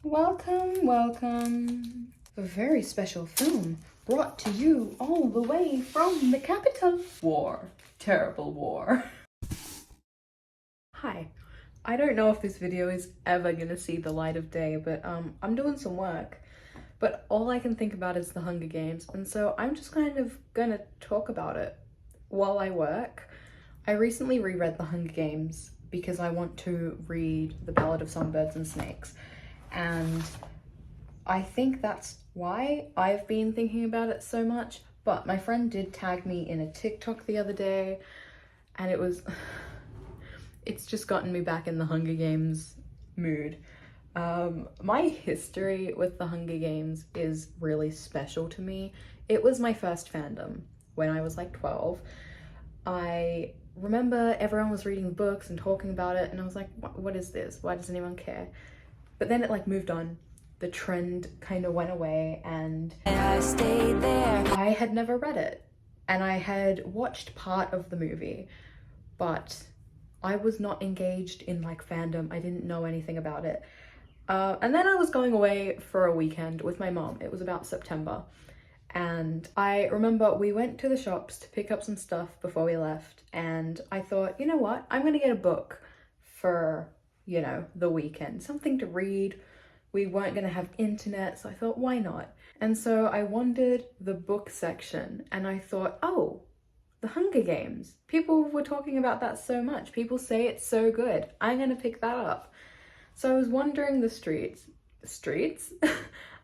Welcome. A very special film brought to you all the way from the capital. War. Terrible war. Hi. I don't know if this video is ever gonna see the light of day, but I'm doing some work. But all I can think about is the Hunger Games, and so I'm just kind of gonna talk about it while I work. I recently reread the Hunger Games because I want to read The Ballad of Songbirds and Snakes. And I think that's why I've been thinking about it so much. But my friend did tag me in a TikTok the other day, and it's just gotten me back in the Hunger Games mood. My history with the Hunger Games is really special to me. It was my first fandom when I was like 12. I remember everyone was reading the books and talking about it, and I was like, what is this? Why does anyone care? But then it like moved on. The trend kind of went away, and I stayed there. I had never read it, and I had watched part of the movie, but I was not engaged in like fandom. I didn't know anything about it. And then I was going away for a weekend with my mom. It was about September. And I remember we went to the shops to pick up some stuff before we left. And I thought, you know what? I'm gonna get a book for, you know, the weekend, something to read. We weren't gonna have internet, so I thought, why not? And so I wandered the book section and I thought, oh, the Hunger Games. People were talking about that so much. People say it's so good. I'm gonna pick that up. So I was wandering the streets?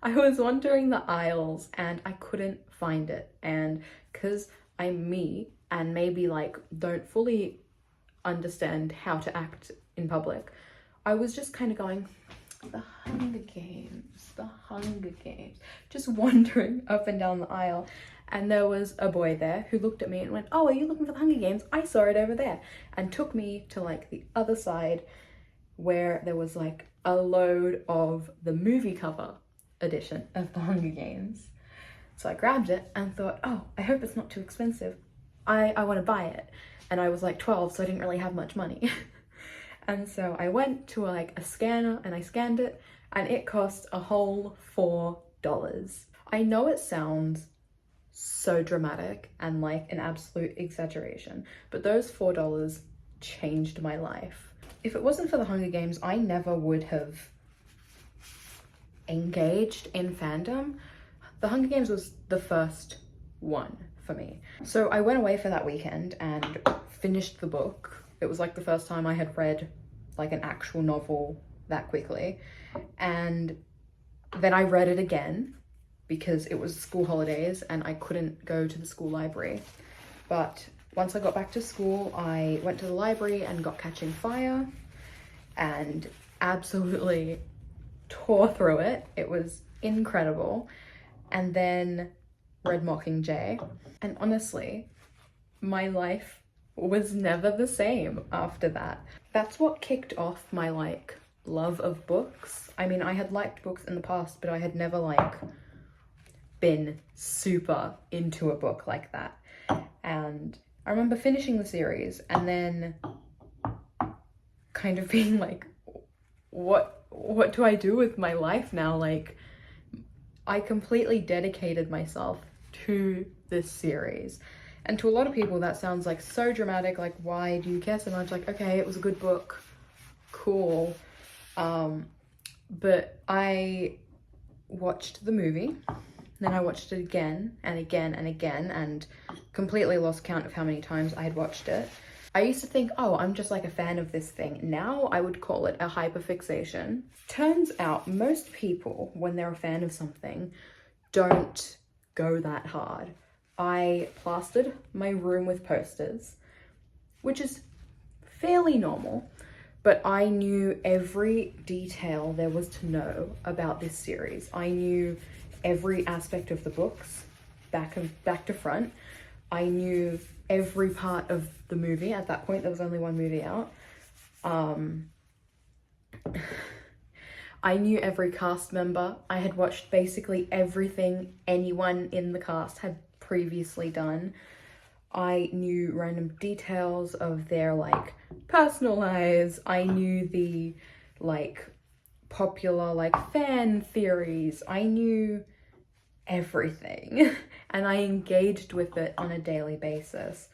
I was wandering the aisles and I couldn't find it. And because I'm me and maybe like don't fully understand how to act in public, I was just kind of going, the Hunger Games, just wandering up and down the aisle. And there was a boy there who looked at me and went, oh, are you looking for the Hunger Games? I saw it over there. And took me to like the other side where there was like a load of the movie cover edition of the Hunger Games. So I grabbed it and thought, oh, I hope it's not too expensive. I want to buy it. And I was like 12, so I didn't really have much money. And so I went to like a scanner and I scanned it, and it cost a whole $4. I know it sounds so dramatic and like an absolute exaggeration, but those $4 changed my life. If it wasn't for the Hunger Games, I never would have engaged in fandom. The Hunger Games was the first one for me. So I went away for that weekend and finished the book. It was like the first time I had read like an actual novel that quickly. And then I read it again because it was school holidays and I couldn't go to the school library. But once I got back to school, I went to the library and got Catching Fire and absolutely tore through it. It was incredible. And then read Mockingjay. And honestly, my life was never the same after that. That's what kicked off my like love of books. I mean, I had liked books in the past, but I had never like been super into a book like that. And I remember finishing the series and then kind of being like, what do I do with my life now? Like, I completely dedicated myself to this series. And to a lot of people that sounds like so dramatic, like why do you care so much? Like, okay, it was a good book, cool. But I watched the movie, then I watched it again and again and again and completely lost count of how many times I had watched it. I used to think, oh, I'm just like a fan of this thing. Now I would call it a hyperfixation. Turns out most people, when they're a fan of something, don't go that hard. I plastered my room with posters, which is fairly normal, but I knew every detail there was to know about this series. I knew every aspect of the books, back to front. I knew every part of the movie. At that point, there was only one movie out. I knew every cast member. I had watched basically everything anyone in the cast had previously done. I knew random details of their like personal lives. I knew the like popular like fan theories. I knew everything and I engaged with it on a daily basis.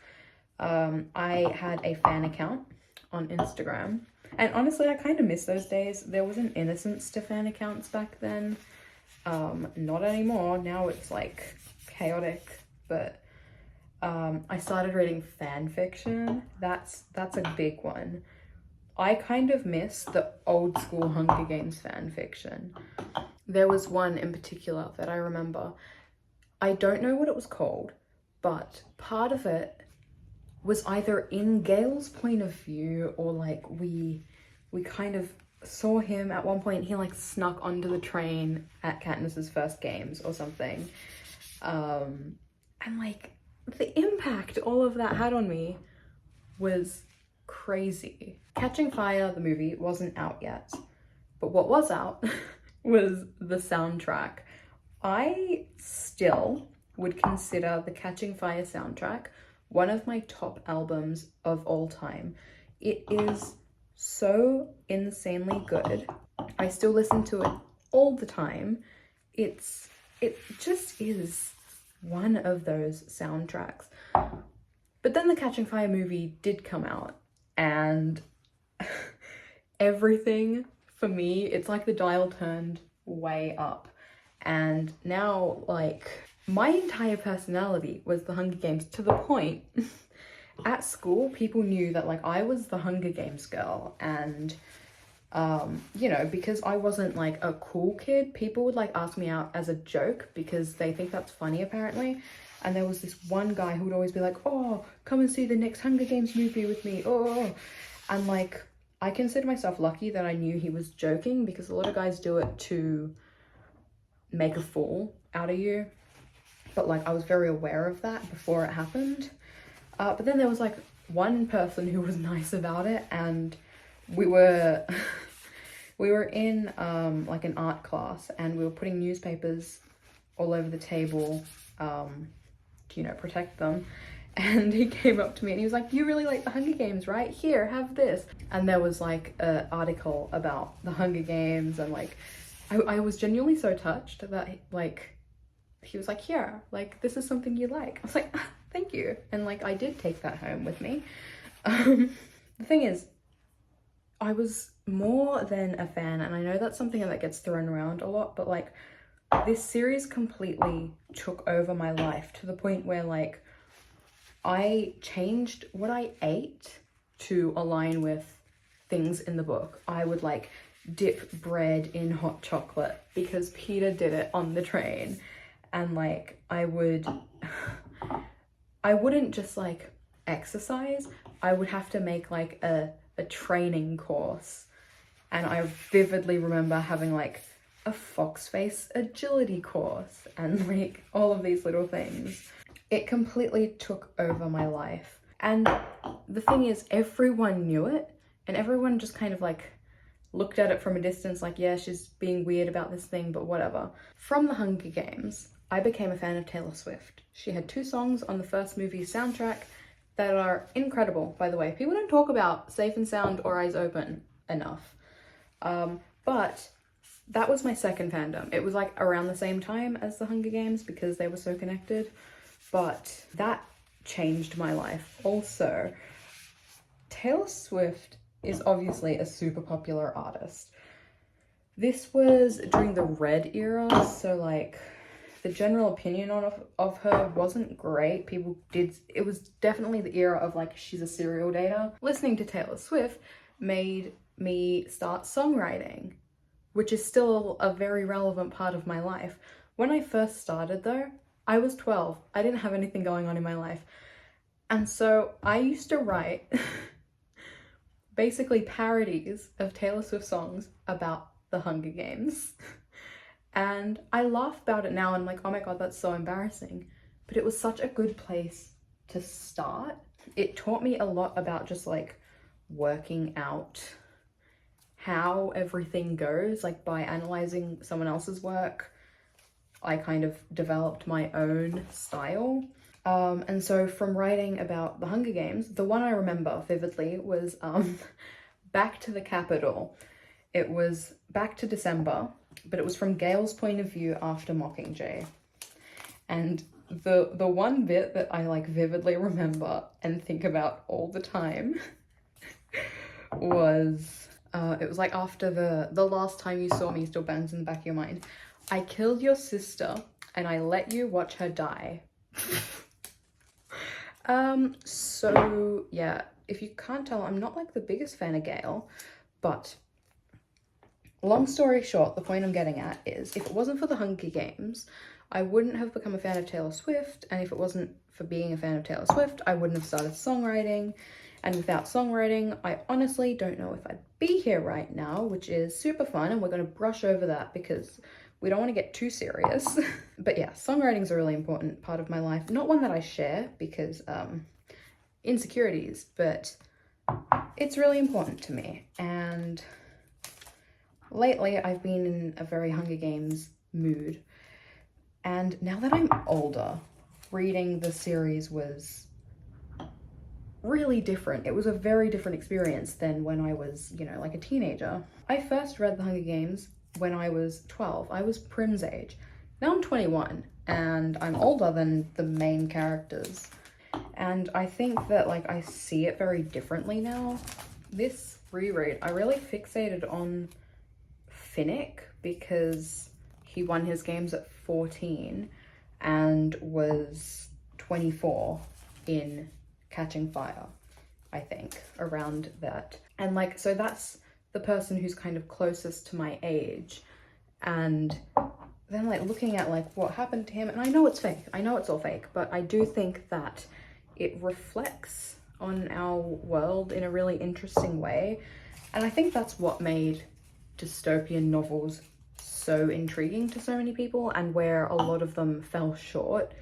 I had a fan account on Instagram, and honestly I kind of miss those days. There was an innocence to fan accounts back then. Not anymore. Now it's like chaotic, but I started reading fan fiction. That's a big one. I kind of miss the old school Hunger Games fan fiction. There was one in particular that I remember. I don't know what it was called, but part of it was either in Gale's point of view, or like we kind of saw him at one point. He like snuck onto the train at Katniss's first games or something. And like the impact all of that had on me was crazy. Catching Fire, the movie, wasn't out yet, but what was out was the soundtrack. I still would consider the Catching Fire soundtrack one of my top albums of all time. It is so insanely good. I still listen to it all the time. It just is one of those soundtracks. But then the Catching Fire movie did come out, and everything for me, it's like the dial turned way up. And now, like, my entire personality was the Hunger Games, to the point at school people knew that like I was the Hunger Games girl. And you know, because I wasn't like a cool kid, people would like ask me out as a joke because they think that's funny apparently. And there was this one guy who would always be like, oh, come and see the next Hunger Games movie with me, oh. And like, I consider myself lucky that I knew he was joking, because a lot of guys do it to make a fool out of you. But like, I was very aware of that before it happened. But then there was like one person who was nice about it, and we were in like an art class, and we were putting newspapers all over the table to, you know, protect them. And he came up to me and he was like, you really like the Hunger Games, right? Here, have this. And there was like an article about the Hunger Games, and like I was genuinely so touched that like he was like, here, like this is something you like. I was like, ah, thank you. And like I did take that home with me. The thing is, I was more than a fan, and I know that's something that gets thrown around a lot, but like this series completely took over my life to the point where like I changed what I ate to align with things in the book. I would like dip bread in hot chocolate because Peter did it on the train. And like I wouldn't just like exercise, I would have to make like a training course. And I vividly remember having like a fox face agility course and like all of these little things. It completely took over my life. And the thing is, everyone knew it, and everyone just kind of like looked at it from a distance like, yeah, she's being weird about this thing, but whatever. From the Hunger Games, I became a fan of Taylor Swift. She had 2 songs on the first movie's soundtrack that are incredible, by the way. People don't talk about Safe and Sound or Eyes Open enough. But that was my second fandom. It was like around the same time as the Hunger Games because they were so connected. But that changed my life. Also, Taylor Swift is obviously a super popular artist. This was during the Red era, so like the general opinion of her wasn't great. It was definitely the era of like, she's a serial dater. Listening to Taylor Swift made me start songwriting, which is still a very relevant part of my life. When I first started though, I was 12. I didn't have anything going on in my life. And so I used to write basically parodies of Taylor Swift songs about the Hunger Games. And I laugh about it now and I'm like, oh my God, that's so embarrassing. But it was such a good place to start. It taught me a lot about just like working out how everything goes, like by analyzing someone else's work. I kind of developed my own style. And so from writing about the Hunger Games, the one I remember vividly was Back to the Capitol. It was back to December, but it was from Gale's point of view after Mockingjay. And the one bit that I like vividly remember and think about all the time was it was like after the last time you saw me still burns in the back of your mind. I killed your sister and I let you watch her die. So yeah, if you can't tell, I'm not like the biggest fan of Gale, but long story short, the point I'm getting at is if it wasn't for the Hunger Games, I wouldn't have become a fan of Taylor Swift, and if it wasn't for being a fan of Taylor Swift, I wouldn't have started songwriting, and without songwriting, I honestly don't know if I'd be here right now, which is super fun, and we're going to brush over that because we don't want to get too serious. But yeah, songwriting is a really important part of my life. Not one that I share because insecurities, but it's really important to me. And lately I've been in a very Hunger Games mood. And now that I'm older, reading the series was really different. It was a very different experience than when I was, you know, like a teenager. I first read The Hunger Games when I was 12. I was Prim's age. Now I'm 21 and I'm older than the main characters. And I think that like I see it very differently now. This reread, I really fixated on Finnick because he won his games at 14 and was 24 in Catching Fire, I think, around that. And like, so that's the person who's kind of closest to my age. And then like looking at like what happened to him, and I know it's fake, I know it's all fake, but I do think that it reflects on our world in a really interesting way. And I think that's what made dystopian novels so intriguing to so many people, and where a lot of them fell short.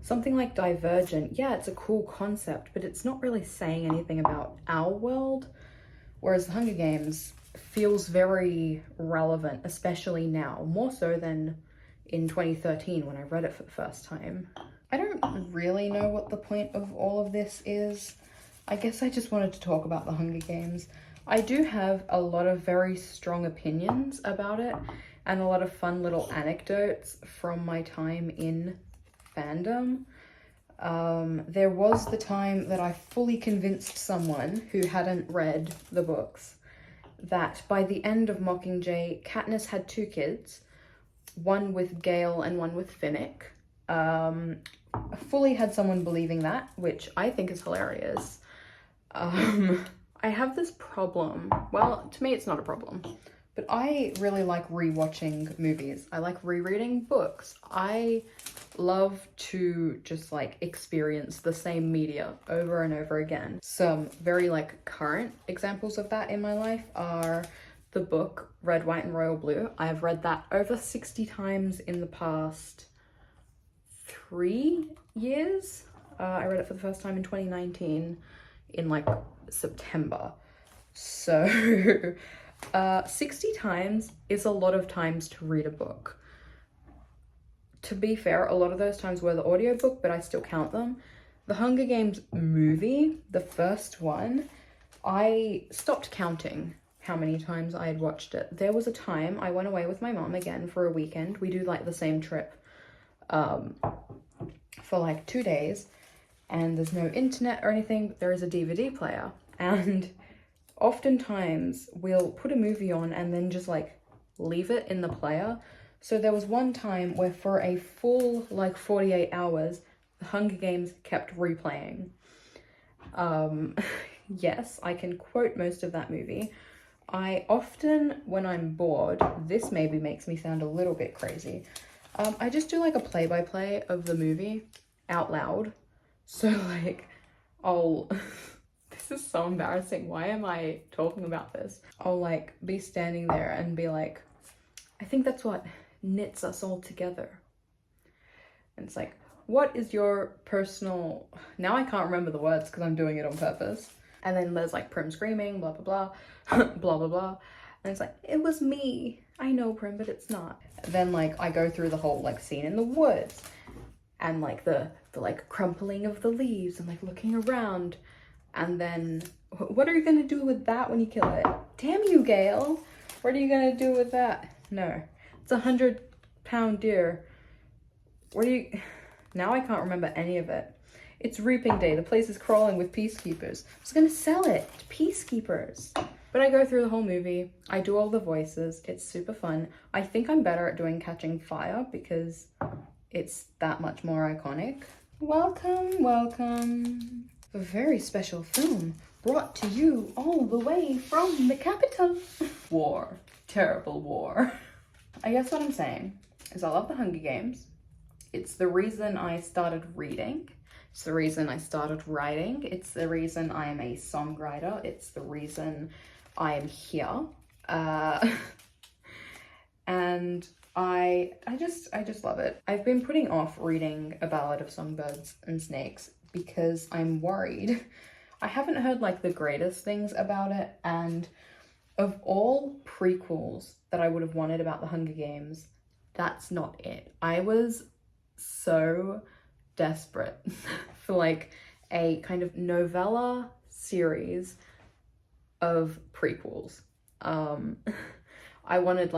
Something like Divergent, yeah, it's a cool concept, but it's not really saying anything about our world. Whereas The Hunger Games feels very relevant, especially now, more so than in 2013 when I read it for the first time. I don't really know what the point of all of this is. I guess I just wanted to talk about The Hunger Games. I do have a lot of very strong opinions about it and a lot of fun little anecdotes from my time in fandom. There was the time that I fully convinced someone who hadn't read the books that by the end of Mockingjay, Katniss had 2 kids, one with Gale and one with Finnick. I fully had someone believing that, which I think is hilarious. I have this problem. Well, to me, it's not a problem. But I really like rewatching movies. I like rereading books. I love to just like experience the same media over and over again. Some very like current examples of that in my life are the book Red, White and Royal Blue. I've read that over 60 times in the past 3 years. I read it for the first time in 2019 in like September. So 60 times is a lot of times to read a book. To be fair, a lot of those times were the audiobook, but I still count them. The Hunger Games movie, the first one, I stopped counting how many times I had watched it. There was a time I went away with my mom again for a weekend. We do like the same trip for like 2 days, and there's no internet or anything, but there is a DVD player. And oftentimes we'll put a movie on and then just like leave it in the player. So there was one time where for a full like 48 hours, The Hunger Games kept replaying. Yes, I can quote most of that movie. I often, when I'm bored, this maybe makes me sound a little bit crazy, I just do like a play-by-play of the movie out loud. So like, I'll... This is so embarrassing. Why am I talking about this? I'll like be standing there and be like, I think that's what knits us all together. And it's like, what is your personal... Now I can't remember the words because I'm doing it on purpose. And then there's like Prim screaming, blah, blah, blah, blah, blah, blah. And it's like, it was me. I know, Prim, but it's not. Then like I go through the whole like scene in the woods and like the like crumpling of the leaves and like looking around. And then what are you gonna do with that when you kill it? Damn you, Gale. What are you gonna do with that? No, it's a 100-pound deer. What do you, now I can't remember any of it. It's reaping day, the place is crawling with peacekeepers. I was gonna sell it to peacekeepers. But I go through the whole movie, I do all the voices, it's super fun. I think I'm better at doing Catching Fire because it's that much more iconic. Welcome, welcome. A very special film brought to you all the way from the capital. War, terrible war. I guess what I'm saying is I love the Hunger Games. It's the reason I started reading. It's the reason I started writing. It's the reason I am a songwriter. It's the reason I am here. And I just love it. I've been putting off reading A Ballad of Songbirds and Snakes because I'm worried. I haven't heard like the greatest things about it, and of all prequels that I would have wanted about the Hunger Games, that's not it. I was so desperate for like a kind of novella series of prequels. I wanted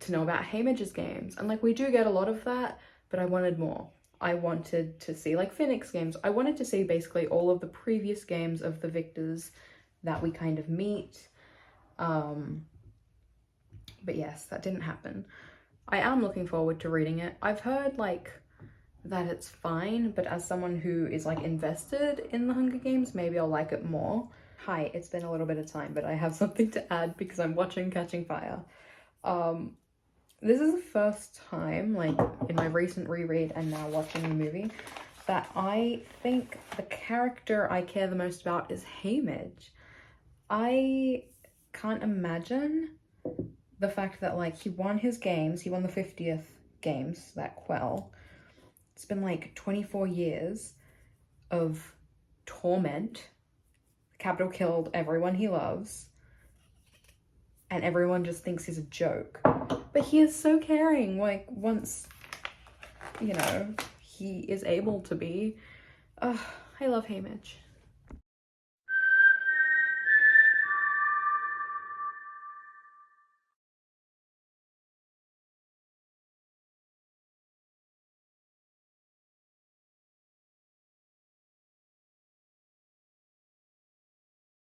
to know about Haymitch's games, and like we do get a lot of that, but I wanted more. I wanted to see like Phoenix games. I wanted to see basically all of the previous games of the victors that we kind of meet. But yes, that didn't happen. I am looking forward to reading it. I've heard like that it's fine, but as someone who is like invested in the Hunger Games, maybe I'll like it more. Hi, it's been a little bit of time, but I have something to add because I'm watching Catching Fire. This is the first time, like in my recent reread and now watching the movie, that I think the character I care the most about is Haymitch. I can't imagine the fact that like he won his games, he won the 50th games, that quell. It's been like 24 years of torment. The Capitol killed everyone he loves, and everyone just thinks he's a joke. But he is so caring, like once, you know, he is able to be. I love Haymitch.